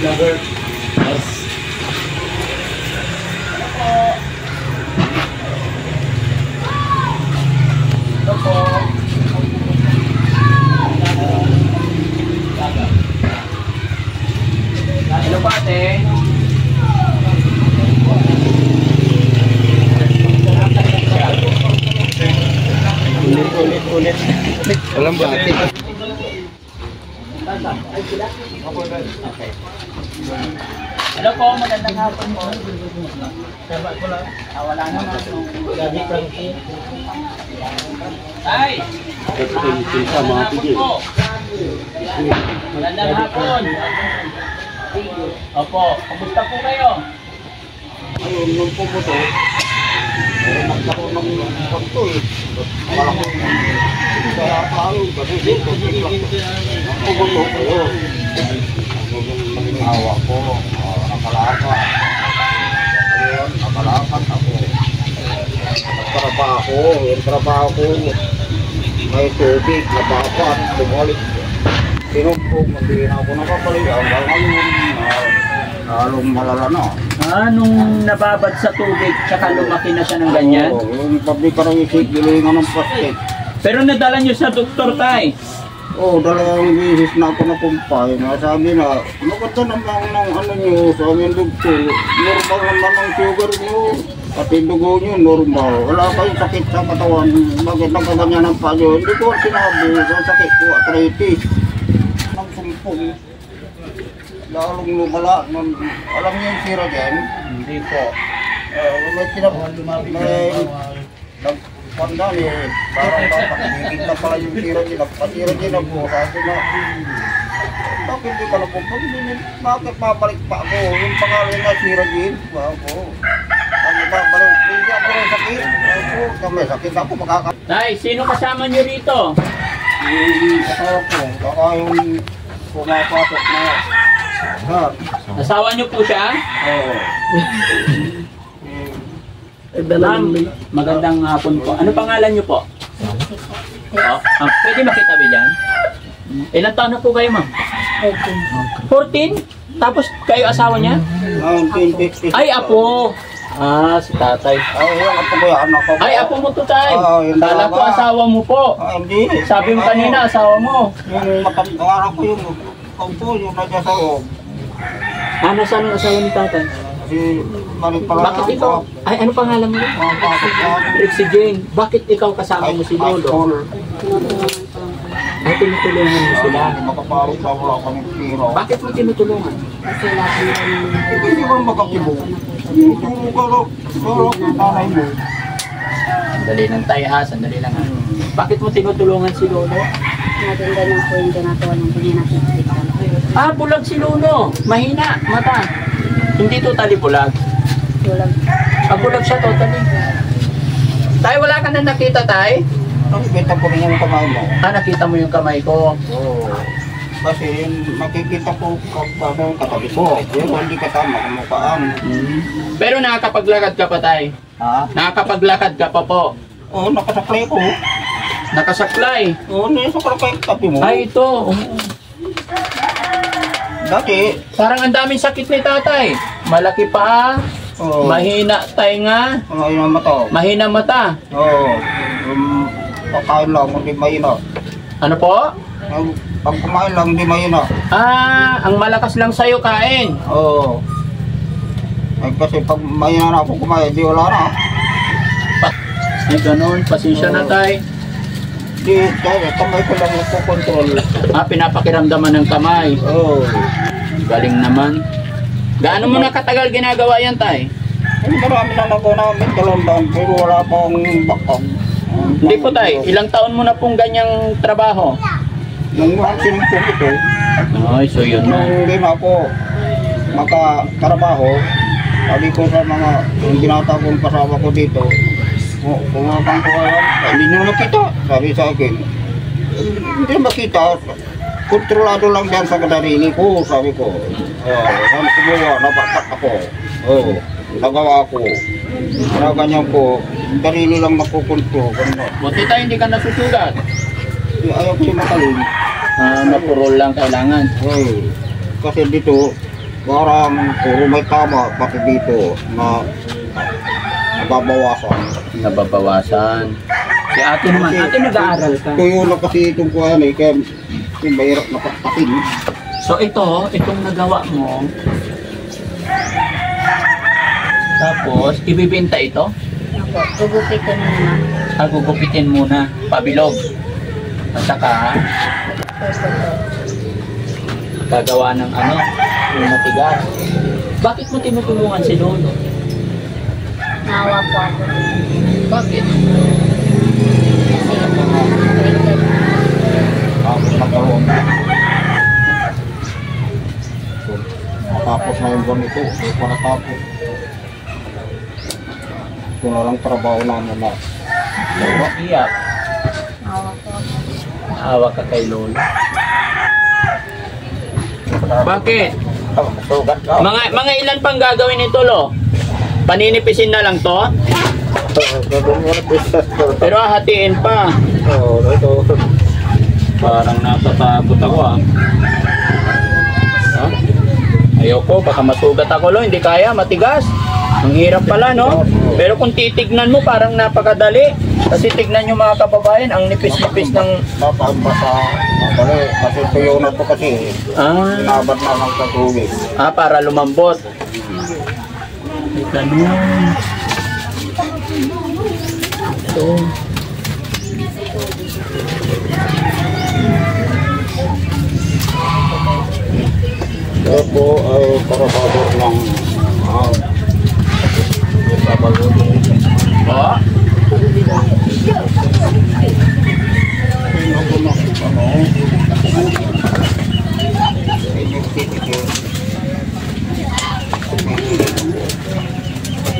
Lover. Yes. Ito po. Hello po ate. Ulit. Alam ba ate? Okay. Hello po, magandang hapon po. Wala naman. Ay! Magandang hapon po. Magandang hapon. Opo, kumusta po kayo? Ayun, nung pumuto, nagkaroon ng pagto eh. Malakot mo. Kaya tayo, kasi dito, pumuto kayo. Naging awa ko, nakalakan. Ayun, nakalakan ako. Nagtrabaho, yung trabaho ko, may tubig, nababat, bumalik. Sinumpog, hindi na ako nakapalik. Halong malala na. Nung nababad sa tubig, tsaka lumaki na siya ng ganyan? Oo, yung pabrika ng isip, gilingan ng plastic. Pero nadala niyo sa doktor, tay? Oo, dalawang bisis na ako nakumpay. Sabi na, maganda naman ng ano nyo sa aming doktor. Normal naman ang sugar nyo. Pati dugo nyo, normal. Wala kayong sakit sa katawan. Bakit nagkaganyan ang pa nyo? Hindi ko sinabi. Ang sakit ko, arthritis. Nang sumpong. Lalong lumala. Alam niyo yung sira dyan? Hindi po. May nagpanda eh. Parang nakikit na pala yung sira dyan. Nagpatira dyan ako. Sabi na, bakit hindi ka napupunta? Bakit mabalik pa ako? Yung pangalan na sira dyan. Ako. Ano ba? Hindi ako rin sakit. Ako. May sakit ako makaka... Tay, sino kasama niyo rito? Yung asawa ko. Baka yung pumapasok na... Ha? Asawa niyo po siya? Oo. Ma'am, magandang hapon po. Ano pangalan niyo po? Pwede makita ba dyan? Ilang taon na po kayo, ma'am? 14. 14? Tapos kayo asawa niya? 1950. Ay, apo! Si tatay. Ay, yung apo ko yan. Ay, apo mo to, tay. Yung Kala ko asawa mo po. Hindi. Sabi mo kanina, asawa mo. Yung matanda ko yung kaupo, yung nadya sa loob. Nasaan ang asawa ni tatay? Si Maring Palana. Bakit ikaw? Ay, ano pangalan mo? Si Jane. Bakit ikaw kasama mo si Lolo? Ay, tinutulungan mo sila. Makaparok na wala kami piro. Bakit mo tinutulungan? Kasi lagi Hindi ko makakibo. Yung karok, yung nanay mo. Sandali lang tayo ha, sandali lang ha. Bakit mo tinutulungan si Lolo? maganda lang po yung ginagawa ng ganyan natin hospital. Bulag si Lolo. Mahina, mata. Hindi totally bulag. Bulag. Bulag siya totally. Tay, wala ka na nakita, tay? Nakikita ko rin yung kamay mo. Nakita mo yung kamay ko. Oo. Kasi makikita ko yung katabi ko. Pero hindi katama kung mukhaan. Pero nakakapaglakad ka pa, tay? Ha? Nakakapaglakad ka pa po? Oo, nakasaklay ko. Nakasaklay? Oo, nasaklay ko yung katabi mo. Ay, ito. Dati. Parang ang daming sakit ni tatay. Malaki pa. Oo. Mahina tainga. Mahina mata. Mahina mata. Oo. Pagkain lang, hindi mahina. Ano po? Pag kumain lang, hindi mahina. Ang malakas lang sa'yo kain. Oo. Ay, kasi pag mahina na ako kumain, di wala na. Ay, ganun. Pasensya na, tay. Di, dahil kamay ko lang nagpo-control. Pinapakiramdaman ng kamay. Oo. Galing naman. Gaano mo na katagal ginagawa yan, tay? Ay, marami na nagawa namin dalawang pero wala pang bakang. Hindi po, tay. Ilang taon mo na pong ganyang trabaho? Nung vaccine po ito, Ay, so yun na. nung hindi na ako makatrabaho, sabi ko sa mga yung ginatagong kasama ko dito, kumapang ko kayo, hindi nyo makita, sabi sa akin. Hindi makita, kontrolado lang yan sa kadarili ko, sabi ko. Sabi ko, nabakat ako. Nagawa ko. Ganyan ko, Darili lang nakukunto. Ganda. Buti tayo hindi ka nasusugat. Ayaw ko yung matalim. Mapurol lang kailangan. Kasi dito, parang puro may tama. Pati dito, na nababawasan. Nababawasan. Si ate naman, ate nag-aaral ka. Tuyo na kasi itong kuhan eh, kaya yung mahirap na patin. So itong nagawa mo, tapos ibibenta ito? Opo, gugupitin muna. Gugupitin muna, pabilog. At saka, Gusto ko. gagawa ng yung matigas. Bakit mo tinutulungan si Lolo? Nawa po ako. Bakit? Kasi affected. Nagkaroon. Matapos na yung ganito, hindi ko natapos. Ito na lang trabaho namin na. Iyak. Nawa po ako. Naawa ka kay Lolo. Bakit? Sugat ka. Mga ilan pang gagawin nito, Lo? Paninipisin na lang to? Pero hatiin pa. Oo, ito. Parang natatakot ako Ayoko, baka masugat ako Lo, hindi kaya, matigas. Ang hirap pala, no? Pero kung titignan mo, parang napakadali. Kasi tignan nyo mga kababayan, ang nipis-nipis ng... Napambasa. Kasi tuyo na to kasi. Inabot na lang sa tubig. Para lumambot. Ganun. Ito. Ito po ay karabador ng Oh.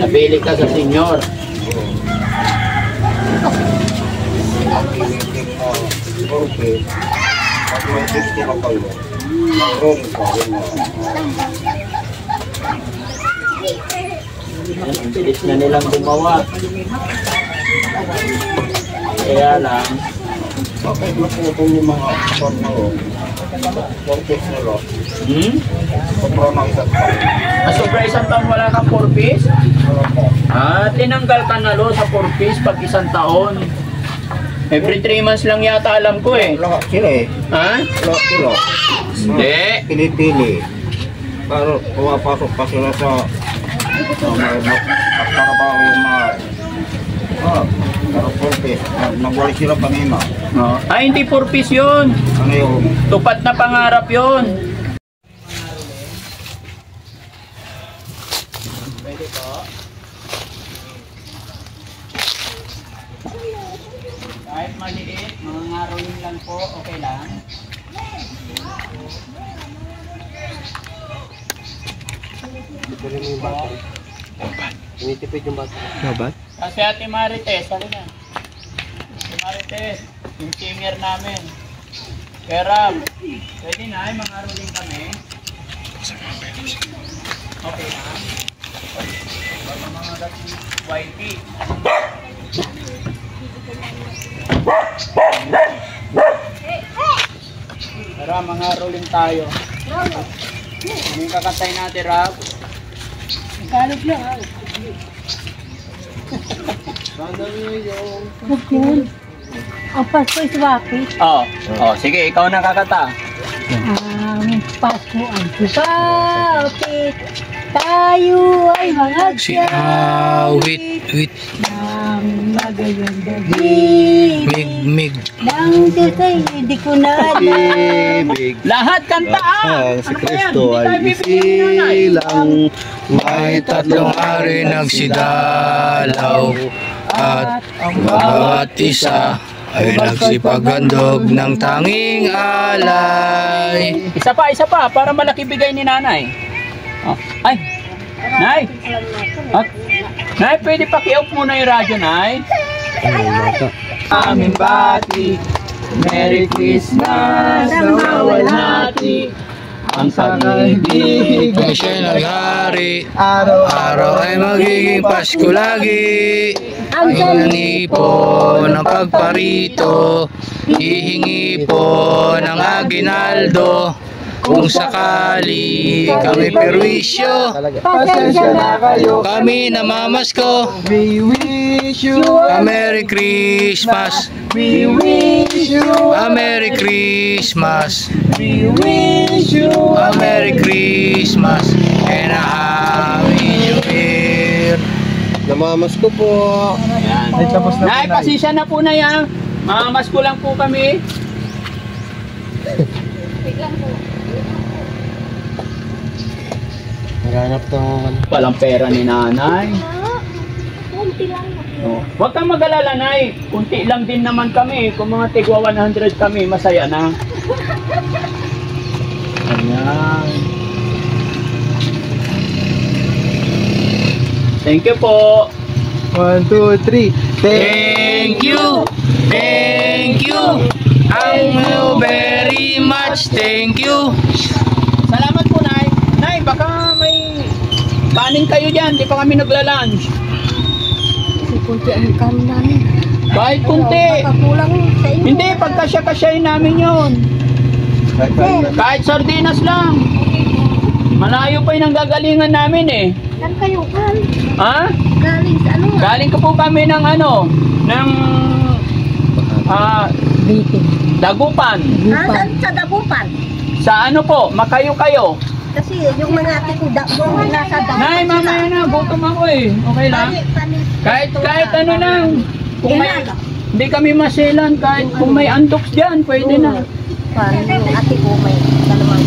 Nabili ka sa senyor. Okay. Pag may gusto na kayo, mayroon pa rin na. Ang bilis na nilang gumawa. Kaya lang, Bakit naputo yung mga kon na yun? Porkis nila. Sobra ng isang taon. sobra isang taon wala kang 4 piece? Wala po. Tinanggal ka na Lo sa 4 piece pag isang taon. Every 3 months lang yata alam ko eh. Lahat sila eh. Ha? Lahat sila. Hindi. Pinipili. Pero pumapasok pa sila sa may magkarabaho yung mga pero porkis. Nagwali sila kanina. Hindi 4 piece yun. Ano yung Tupat na pangarap yun. Pwede po. Kahit maliit, mga ngaroling lang po, okay lang. Tinitipid yung bata. Kasi Ate Marites, halina. Ate Marites, yung singer namin. Kaya pwede na, ay mga ruling kami. Okay lang. Mga whitey. Tara, mga rolling tayo. Ano yung kakantay natin, Rob? Kalit lang, ha? Ang Pasko is bakit? Sige, ikaw na kakata. Ang Pasko ang sukapit. Tayo ay mga Wit, ng magaganda himig mig, ng Diyos ay hindi ko na alam. Lahat kanta si Kristo ay isilang, may tatlong hari nagsidalaw, at ang bawat isa ay nagsipaghandog ng tanging alay. Isa pa, para malaki bigay ni nanay. Ay, Nay! Nay, pwede paki-off muna yung radyo, Nay? Aming bati, Merry Christmas, nawalhati, ang pag-ibig Kung siya'y naghari, araw-araw ay magiging Pasko lagi. Hihingi po ng pagparito, hihingi po ng aginaldo. Kung sakali kami perwisyo, Pasensya na kayo. kami namamasko. We wish you A Merry Christmas, We wish you A Merry Christmas, We wish you A Merry Christmas, and a Happy New Year. Namamas ko po. Ayan. Nay, pasensya na po na yan. Mamamas ko lang po kami. Naghanap ng Walang pera ni nanay. Kunti lang. Oh. Huwag kang mag-alala, Nay. Kunti lang din naman kami. Kung mga tigwa 100 kami, masaya na. Ayan. Thank you po. 1, 2, 3 Thank you, thank you, very much, thank you. Salamat po, Nay. Nay, baka may kanin kayo dyan. Di pa kami nagla-lunch. Kasi kunti ang kanin namin. Kahit kunti. Baka kulang sa inyo. Hindi, pagkasya-kasyahin namin yon. Kahit sardinas lang. Malayo pa yung nanggagalingan namin eh. Saan kayo kan? Ha? Galing sa ano? Galing ko po kami ng ano, ng Bitin. Dagupan. Saan sa Dagupan? Sa ano po, Makayo kayo. Kasi yung mga ate ko doon nasa Dagupan. Nay, mamaya na, gutom ako eh. Okay lang? Kahit ano lang. Kung may, hindi kami maselan, kahit kung may antoks dyan, pwede na. Paano yung ate ko may dalawang.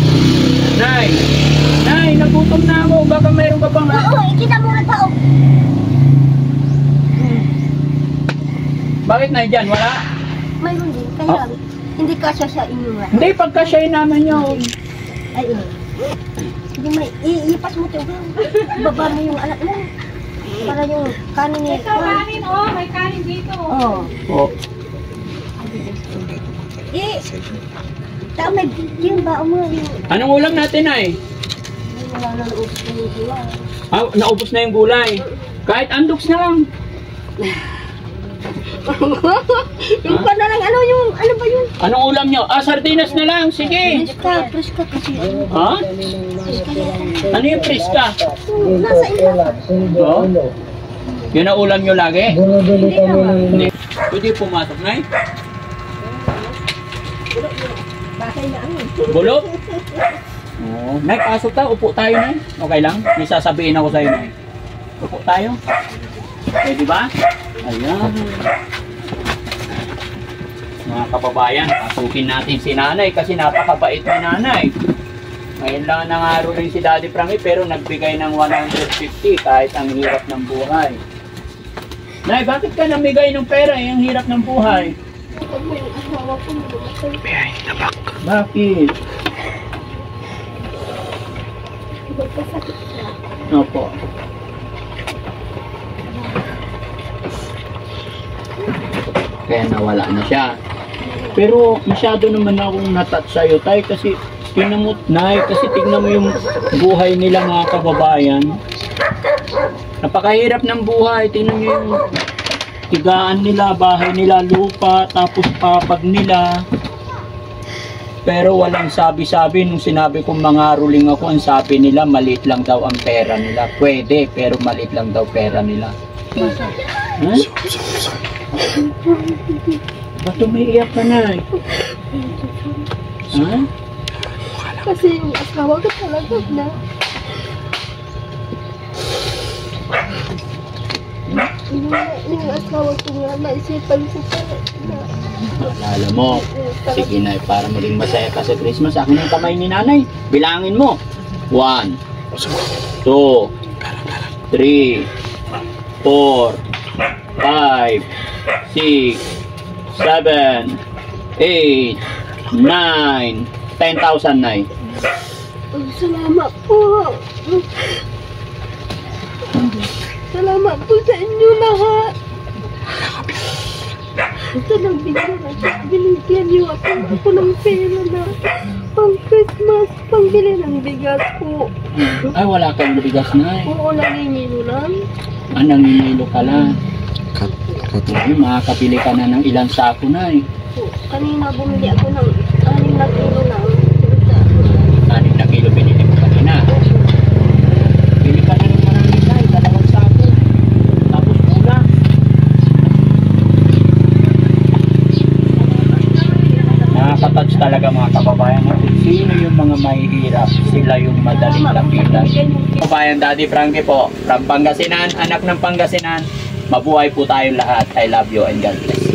Nay, nagutom na ako. Baka mayroon ka pang... Oo, ikita mo na tao. Bakit na dyan? Wala? Mayroon din. Kaya hindi kasya sa inyo nga. Hindi, pagkasyahin namin yun. Ay, hindi may iipas mo ito. Baba mo yung anak mo. Para yung kanin niya. Ito, kanin, oh. May kanin dito. Oo. Oh. Tama, yung ba mo yung Anong ulam natin ay? wala na utos na yung gulay. Naubos na yung gulay. Kahit andoks na lang. Yung pa na lang, ano ba yun? Anong ulam nyo? Sardinas na lang. Sige. Preska kasi. Ha? Ano yung priska? Nasa inyo. Oh? Yun ang ulam nyo lagi? Hindi naman. Hindi. Pwede pumatok na eh. Bakay na ano. Bulok? Oo. Nay, pasok tayo. Upo tayo na. Okay lang? May sasabihin ako sa'yo na. Upo tayo. Pwede ba? Ayan. Mga kababayan, pasukin natin si nanay kasi napakabait ni nanay. Ngayon lang nangaro rin si Daddy Frankie pero nagbigay ng 150 kahit ang hirap ng buhay. Nay, bakit ka namigay ng pera? Ang hirap ng buhay. Behind the back. Bakit? Opo. Kaya nawala na siya. Pero masyado naman akong natouch sa'yo, tay, kasi tingnan mo, nay, kasi tingnan mo yung buhay nila mga kababayan. Napakahirap ng buhay. Tingnan nyo yung tigaan nila, bahay nila, lupa, tapos papag nila. Pero walang sabi-sabi nung sinabi kong mangaruling ako, ang sabi nila maliit lang daw ang pera nila. Pwede, pero maliit lang daw pera nila. Huh? Ba't umiiyak ka na? Ha? Kasi yung asawa ko talaga na. Yung asawa ko nga naisipan ko na. Alala mo, sige na, para maging masaya ka sa Christmas, akin ang kamay ni nanay. Bilangin mo. 1, 2, 3, 4, 5, 6, 7, 8, 9, 10,000 na eh. Salamat po. Salamat po sa inyo lahat. Ito lang binigyan niyo ako ng pera na pang Christmas, pangbili ng bigas po. Ay, wala kang bigas na eh. Oo, nangingilo lang. Nangingilo ka lang. Ayun, makakabili ka na ng ilang sako na eh. Kanina bumili ako ng 6 na kilo ng 6 na kilo binili mo kanina. Bili ka na ng marami tayo, 2 sako. Tapos kulang. Nakaka-touch talaga mga kababayan natin. Sino yung mga mahihirap? Sila yung madaling lapitan. Kababayan, Daddy Frankie po, from Pangasinan, anak ng Pangasinan. Mabuhay po tayong lahat. I love you and God bless.